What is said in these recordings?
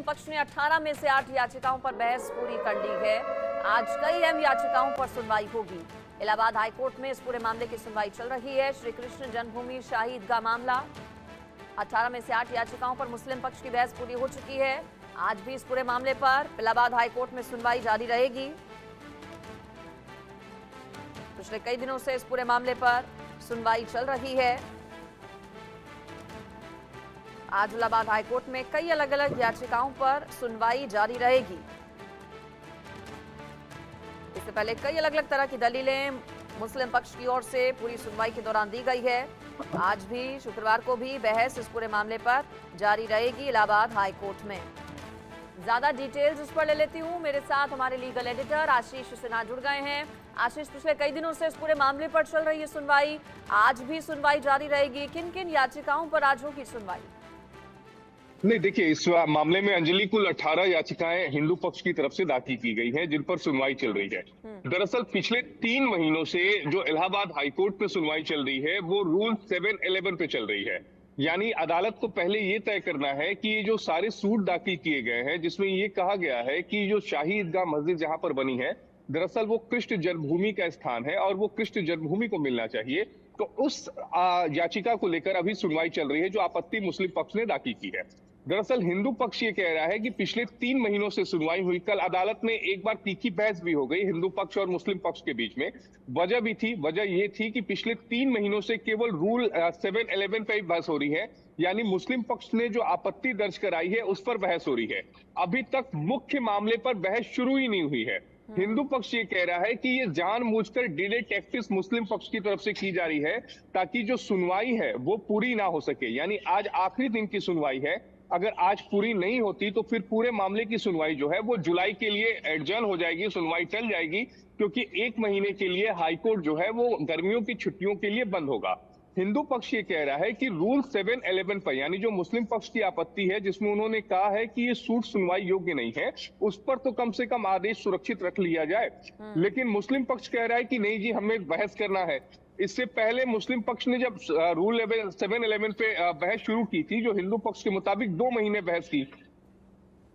पक्ष ने 18 में से 8 याचिकाओं पर बहस पूरी कर ली है। आज कई अहम याचिकाओं पर सुनवाई होगी। इलाहाबाद हाईकोर्ट में इस पूरे मामले की सुनवाई चल रही है। श्री कृष्ण जन्मभूमि शाही ईदगाह मामला, 18 में से 8 याचिकाओं पर मुस्लिम पक्ष की बहस पूरी हो चुकी है। आज भी इस पूरे मामले पर इलाहाबाद हाईकोर्ट में सुनवाई जारी रहेगी। पिछले कई दिनों से इस पूरे मामले पर सुनवाई चल रही है। आज इलाहाबाद हाईकोर्ट में कई अलग अलग याचिकाओं पर सुनवाई जारी रहेगी। इससे पहले कई अलग अलग तरह की दलीलें मुस्लिम पक्ष की ओर से पूरी सुनवाई के दौरान दी गई है। आज भी शुक्रवार को भी बहस इस पूरे मामले पर जारी रहेगी इलाहाबाद हाईकोर्ट में। ज्यादा डिटेल्स इस पर ले लेती हूँ। मेरे साथ हमारे लीगल एडिटर आशीष सिन्हा जुड़ गए हैं। आशीष, पिछले कई दिनों से इस पूरे मामले पर चल रही है सुनवाई, आज भी सुनवाई जारी रहेगी। किन किन याचिकाओं पर आज होगी सुनवाई? नहीं, देखिए, इस मामले में अंजलि कुल 18 याचिकाएं हिंदू पक्ष की तरफ से दाखिल की गई हैं, जिन पर सुनवाई चल रही है। दरअसल पिछले 3 महीनों से जो इलाहाबाद हाईकोर्ट पे सुनवाई चल रही है वो रूल 711 पे चल रही है। यानी अदालत को पहले ये तय करना है कि ये जो सारे सूट दाखिल किए गए हैं, जिसमें ये कहा गया है कि जो शाही ईदगाह मस्जिद जहां पर बनी है, दरअसल वो कृष्ण जन्मभूमि का स्थान है और वो कृष्ण जन्मभूमि को मिलना चाहिए। तो उस याचिका को लेकर अभी सुनवाई चल रही है, जो आपत्ति मुस्लिम पक्ष ने दाखिल की है। दरअसल हिंदू पक्ष ये कह रहा है कि पिछले 3 महीनों से सुनवाई हुई, कल अदालत में एक बार तीखी बहस भी हो गई हिंदू पक्ष और मुस्लिम पक्ष के बीच में। वजह ये थी कि पिछले 3 महीनों से केवल रूल 711 पे ही बहस हो रही है। यानी मुस्लिम पक्ष ने जो आपत्ति दर्ज कराई है उस पर बहस हो रही है। अभी तक मुख्य मामले पर बहस शुरू ही नहीं हुई है। हिंदू पक्ष ये कह रहा है कि ये जानबूझकर डिले टैक्टिक्स मुस्लिम पक्ष की तरफ से की जा रही है, ताकि जो सुनवाई है वो पूरी ना हो सके। यानी आज आखिरी दिन की सुनवाई है, अगर आज पूरी नहीं होती तो फिर पूरे मामले की सुनवाई जो है वो जुलाई के लिए एडजर्न हो जाएगी, सुनवाई टल जाएगी, क्योंकि 1 महीने के लिए हाईकोर्ट जो है वो गर्मियों की छुट्टियों के लिए बंद होगा। हिंदू पक्ष ये कह रहा है कि रूल 711 पर, यानी जो मुस्लिम पक्ष की आपत्ति है जिसमें उन्होंने कहा है कि ये सूट सुनवाई योग्य नहीं है, उस पर तो कम से कम आदेश सुरक्षित रख लिया जाए। लेकिन मुस्लिम पक्ष कह रहा है कि नहीं जी, हमें बहस करना है। इससे पहले मुस्लिम पक्ष ने जब रूल 711 पे बहस शुरू की थी, जो हिंदू पक्ष के मुताबिक 2 महीने बहस की,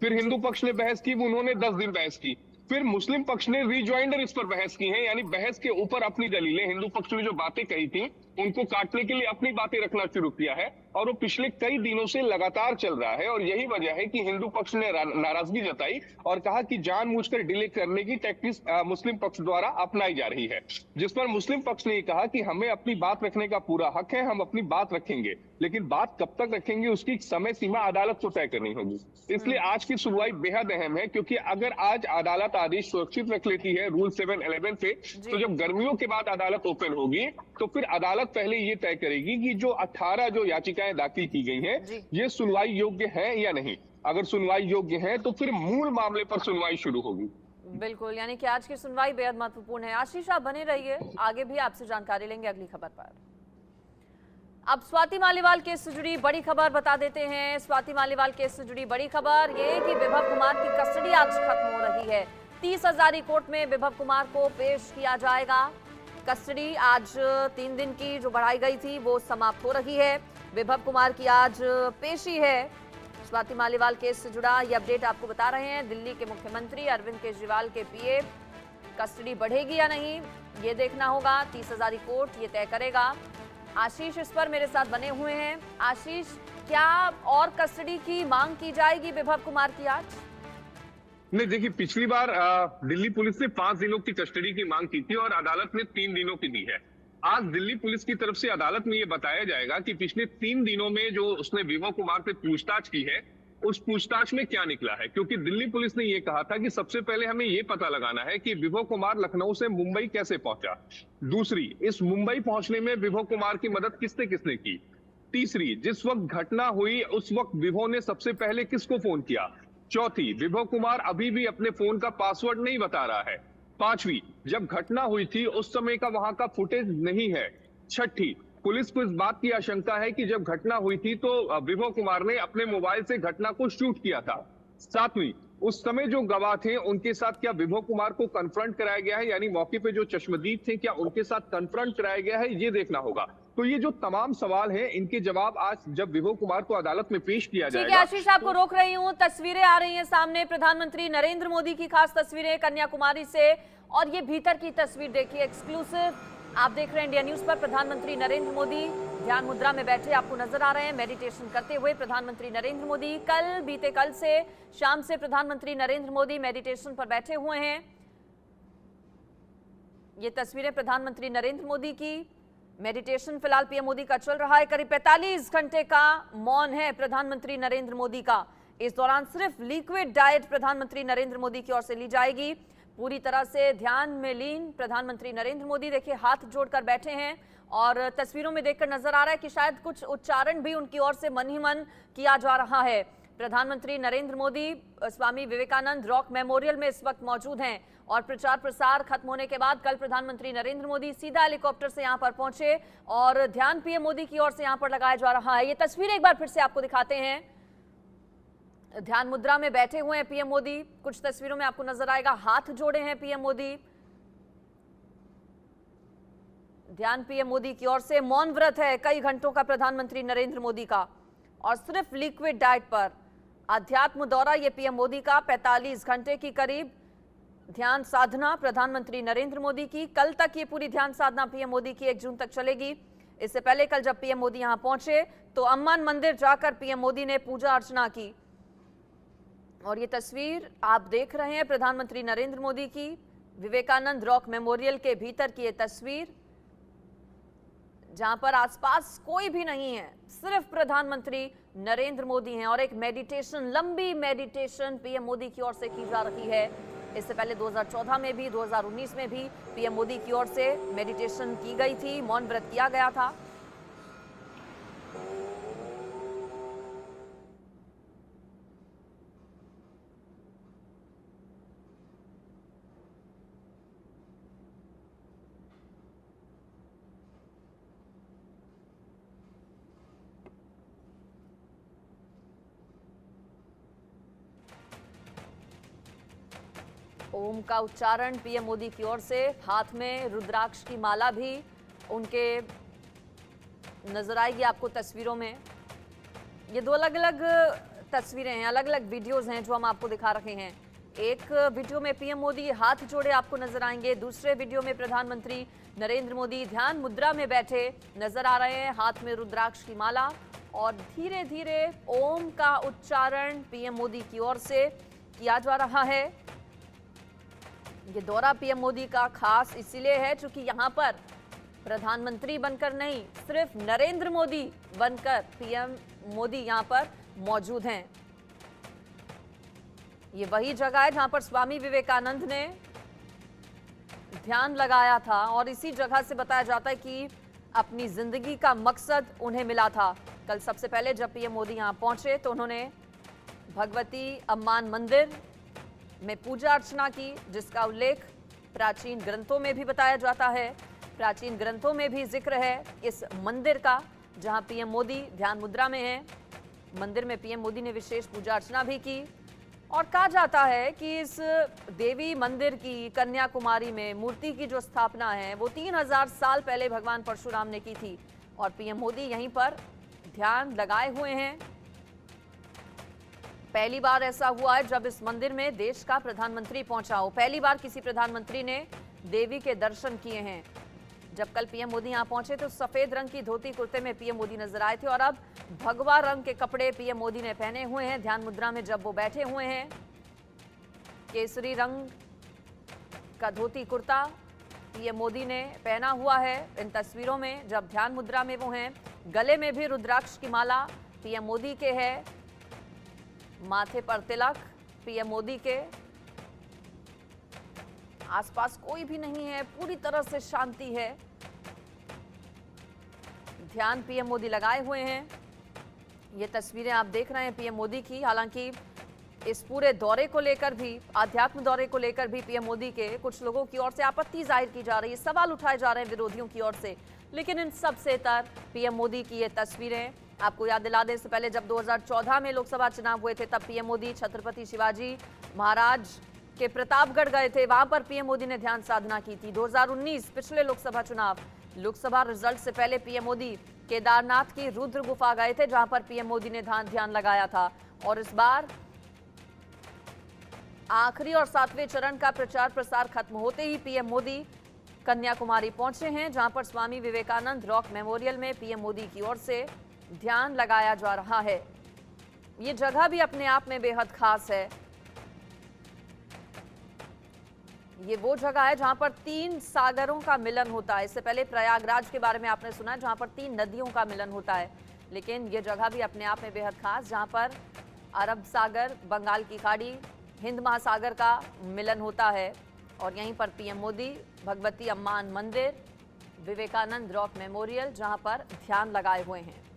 फिर हिंदू पक्ष ने बहस की, उन्होंने 10 दिन बहस की, फिर मुस्लिम पक्ष ने रिजॉइंडर इस पर बहस की है। यानी बहस के ऊपर अपनी दलीलें, हिंदू पक्ष ने जो बातें कही थी उनको काटने के लिए अपनी बातें रखना शुरू किया है, और वो पिछले कई दिनों से लगातार चल रहा है। और यही वजह है कि हिंदू पक्ष ने नाराजगी जताई और कहा कि जानबूझकर डिले करने की टैक्टिक्स मुस्लिम पक्ष द्वारा अपनाई जा रही है। जिस पर मुस्लिम पक्ष ने कहा कि हमें अपनी बात रखने का पूरा हक है, हम अपनी बात रखेंगे, लेकिन बात कब तक रखेंगे उसकी समय सीमा अदालत को तय करनी होगी। इसलिए आज की सुनवाई बेहद अहम है, क्योंकि अगर आज अदालत आदेश सुरक्षित रख लेती है रूल 711 पे, तो जब गर्मियों के बाद अदालत ओपन होगी तो फिर अदालत पहले ये तय करेगी कि जो 18 जो याचिकाएं दाखिल की गई हैं ये सुनवाई योग्य है या नहीं। अगर सुनवाई योग्य है तो फिर मूल मामले पर सुनवाई शुरू होगी। बिल्कुल, यानी कि आज की सुनवाई बेहद महत्वपूर्ण है। आशीष, आप बने रहिए, आगे भी आपसे जानकारी लेंगे अगली खबर पर। अब स्वाति मालीवाल केस से जुड़ी बड़ी खबर बता देते हैं। स्वाति मालीवाल केस से जुड़ी बड़ी खबर ये कि विभव कुमार की कस्टडी आज खत्म हो रही है। 30 हजारी कोर्ट में विभव कुमार को पेश किया जाएगा। कस्टडी आज 3 दिन की जो बढ़ाई गई थी वो समाप्त हो रही है। विभव कुमार की आज पेशी है। स्वाति मालीवाल केस से जुड़ा ये अपडेट आपको बता रहे हैं। दिल्ली के मुख्यमंत्री अरविंद केजरीवाल के पीए, कस्टडी बढ़ेगी या नहीं ये देखना होगा, 30 हजारी कोर्ट ये तय करेगा। आशीष इस पर मेरे साथ बने हुए हैं। आशीष, क्या और कस्टडी की मांग की जाएगी विभव कुमार की आज? नहीं, देखिए, पिछली बार दिल्ली पुलिस ने 5 दिनों की कस्टडी की मांग की थी और अदालत ने 3 दिनों की दी है। आज दिल्ली पुलिस की तरफ से अदालत में ये बताया जाएगा कि पिछले 3 दिनों में जो उसने विभव कुमार से पूछताछ की है उस पूछताछ में क्या निकला है। क्योंकि दिल्ली पुलिस ने ये कहा था कि सबसे पहले हमें ये पता लगाना है कि विभव कुमार लखनऊ से मुंबई कैसे पहुंचा। दूसरी, इस मुंबई पहुंचने में विभव कुमार की मदद किसने किसने की। तीसरी, जिस वक्त घटना हुई उस वक्त विभव ने सबसे पहले किसको फोन किया। चौथी, विभव कुमार अभी भी अपने फोन का पासवर्ड नहीं बता रहा है। पांचवी, जब घटना हुई थी उस समय का वहां का फुटेज नहीं है। छठी, पुलिस को इस बात की आशंका है कि जब घटना हुई थी तो विभव कुमार ने अपने मोबाइल से घटना को शूट किया था। सातवीं, उस समय जो गवाह थे उनके साथ क्या विभव कुमार को कन्फ्रंट कराया गया है, यानी मौके पे जो चश्मदीद थे क्या उनके साथ कन्फ्रंट कराया गया है, ये देखना होगा। तो ये जो तमाम सवाल हैं, इनके जवाब आज जब विभो कुमार को अदालत में पेश किया ठीक है जाएगा। आशीष, आपको रोक रही हूँ। तस्वीरें आ रही हैं सामने, प्रधानमंत्री नरेंद्र मोदी की खास तस्वीरें कन्याकुमारी से, और ये भीतर की तस्वीर देखिए, एक्सक्लूसिव आप देख रहे हैं इंडिया न्यूज पर। प्रधानमंत्री नरेंद्र मोदी ध्यान मुद्रा में बैठे आपको नजर आ रहे हैं, मेडिटेशन करते हुए प्रधानमंत्री नरेंद्र मोदी। बीते कल से शाम से प्रधानमंत्री नरेंद्र मोदी मेडिटेशन पर बैठे हुए हैं। ये तस्वीरें प्रधानमंत्री नरेंद्र मोदी की, मेडिटेशन फिलहाल पीएम मोदी का चल रहा है। करीब 45 घंटे का मौन है प्रधानमंत्री नरेंद्र मोदी का। इस दौरान सिर्फ लिक्विड डाइट प्रधानमंत्री नरेंद्र मोदी की ओर से ली जाएगी। पूरी तरह से ध्यान में लीन प्रधानमंत्री नरेंद्र मोदी देखिए हाथ जोड़कर बैठे हैं, और तस्वीरों में देखकर नजर आ रहा है कि शायद कुछ उच्चारण भी उनकी ओर से मन ही मन किया जा रहा है। प्रधानमंत्री नरेंद्र मोदी स्वामी विवेकानंद रॉक मेमोरियल में इस वक्त मौजूद हैं, और प्रचार प्रसार खत्म होने के बाद कल प्रधानमंत्री नरेंद्र मोदी सीधा हेलीकॉप्टर से यहां पर पहुंचे, और ध्यान पीएम मोदी की ओर से यहां पर लगाया जा रहा है। ये तस्वीर एक बार फिर से आपको दिखाते हैं। ध्यान मुद्रा में बैठे हुए हैं पीएम मोदी। कुछ तस्वीरों में आपको नजर आएगा हाथ जोड़े हैं पीएम मोदी। ध्यान पीएम मोदी की ओर से। मौन व्रत है कई घंटों का प्रधानमंत्री नरेंद्र मोदी का, और सिर्फ लिक्विड डाइट पर। अध्यात्म दौरा ये पीएम मोदी का 45 घंटे की करीब ध्यान साधना प्रधानमंत्री नरेंद्र मोदी की। कल तक ये पूरी ध्यान साधना पीएम मोदी की 1 जून तक चलेगी। इससे पहले कल जब पीएम मोदी यहां पहुंचे तो अम्मान मंदिर जाकर पीएम मोदी ने पूजा अर्चना की, और ये तस्वीर आप देख रहे हैं प्रधानमंत्री नरेंद्र मोदी की विवेकानंद रॉक मेमोरियल के भीतर की ये तस्वीर, जहां पर आसपास कोई भी नहीं है, सिर्फ प्रधानमंत्री नरेंद्र मोदी हैं, और एक मेडिटेशन, लंबी मेडिटेशन पीएम मोदी की ओर से की जा रही है। इससे पहले 2014 में भी 2019 में भी पीएम मोदी की ओर से मेडिटेशन की गई थी, मौन व्रत किया गया था। ओम का उच्चारण पीएम मोदी की ओर से, हाथ में रुद्राक्ष की माला भी उनके नजर आएगी आपको तस्वीरों में। ये 2 अलग अलग तस्वीरें हैं, अलग अलग वीडियोस हैं जो हम आपको दिखा रहे हैं। एक वीडियो में पीएम मोदी हाथ जोड़े आपको नजर आएंगे, दूसरे वीडियो में प्रधानमंत्री नरेंद्र मोदी ध्यान मुद्रा में बैठे नजर आ रहे हैं, हाथ में रुद्राक्ष की माला, और धीरे धीरे ओम का उच्चारण पीएम मोदी की ओर से किया जा रहा है। ये दौरा पीएम मोदी का खास इसीलिए है क्योंकि यहां पर प्रधानमंत्री बनकर नहीं, सिर्फ नरेंद्र मोदी बनकर पीएम मोदी यहां पर मौजूद हैं। ये वही जगह है जहां पर स्वामी विवेकानंद ने ध्यान लगाया था, और इसी जगह से बताया जाता है कि अपनी जिंदगी का मकसद उन्हें मिला था। कल सबसे पहले जब पीएम मोदी यहां पहुंचे तो उन्होंने भगवती अम्मान मंदिर में पूजा अर्चना की, जिसका उल्लेख प्राचीन ग्रंथों में भी बताया जाता है। प्राचीन ग्रंथों में भी जिक्र है इस मंदिर का, जहां पीएम मोदी ध्यान मुद्रा में हैं। मंदिर में पीएम मोदी ने विशेष पूजा अर्चना भी की, और कहा जाता है कि इस देवी मंदिर की कन्याकुमारी में मूर्ति की जो स्थापना है वो 3000 साल पहले भगवान परशुराम ने की थी, और पीएम मोदी यहीं पर ध्यान लगाए हुए हैं। पहली बार ऐसा हुआ है जब इस मंदिर में देश का प्रधानमंत्री पहुंचा हो। पहली बार किसी प्रधानमंत्री ने देवी के दर्शन किए हैं। जब कल पीएम मोदी यहां पहुंचे तो सफेद रंग की धोती कुर्ते में पीएम मोदी नजर आए थे, और अब भगवा रंग के कपड़े पीएम मोदी ने पहने हुए हैं। ध्यान मुद्रा में जब वो बैठे हुए हैं, केसरी रंग का धोती कुर्ता पीएम मोदी ने पहना हुआ है। इन तस्वीरों में जब ध्यान मुद्रा में वो हैं, गले में भी रुद्राक्ष की माला पीएम मोदी के है, माथे पर तिलक पीएम मोदी के। आसपास कोई भी नहीं है, पूरी तरह से शांति है। ध्यान पीएम मोदी लगाए हुए हैं। ये तस्वीरें आप देख रहे हैं पीएम मोदी की। हालांकि इस पूरे दौरे को लेकर भी, आध्यात्म दौरे को लेकर भी पीएम मोदी के कुछ लोगों की ओर से आपत्ति जाहिर की जा रही है, सवाल उठाए जा रहे हैं विरोधियों की ओर से। लेकिन इन सबसे तर पीएम मोदी की ये तस्वीरें, आपको याद दिला दें, इससे पहले जब 2014 में लोकसभा चुनाव हुए थे तब पीएम मोदी छत्रपति शिवाजी महाराज के प्रतापगढ़ गए थे, वहां पर पीएम मोदी ने ध्यान साधना की थी। 2019 पिछले लोकसभा चुनाव, लोकसभा रिजल्ट से पहले पीएम मोदी केदारनाथ की रुद्र गुफा गए थे, जहां पर पीएम मोदी ने ध्यान लगाया था। और इस बार आखिरी और 7वें चरण का प्रचार प्रसार खत्म होते ही पीएम मोदी कन्याकुमारी पहुंचे हैं, जहां पर स्वामी विवेकानंद रॉक मेमोरियल में पीएम मोदी की ओर से ध्यान लगाया जा रहा है। ये जगह भी अपने आप में बेहद खास है। ये वो जगह है जहां पर 3 सागरों का मिलन होता है। इससे पहले प्रयागराज के बारे में आपने सुना, जहां पर 3 नदियों का मिलन होता है, लेकिन ये जगह भी अपने आप में बेहद खास, जहां पर अरब सागर, बंगाल की खाड़ी, हिंद महासागर का मिलन होता है। और यहीं पर पीएम मोदी भगवती अम्मान मंदिर, विवेकानंद रॉक मेमोरियल, जहां पर ध्यान लगाए हुए हैं।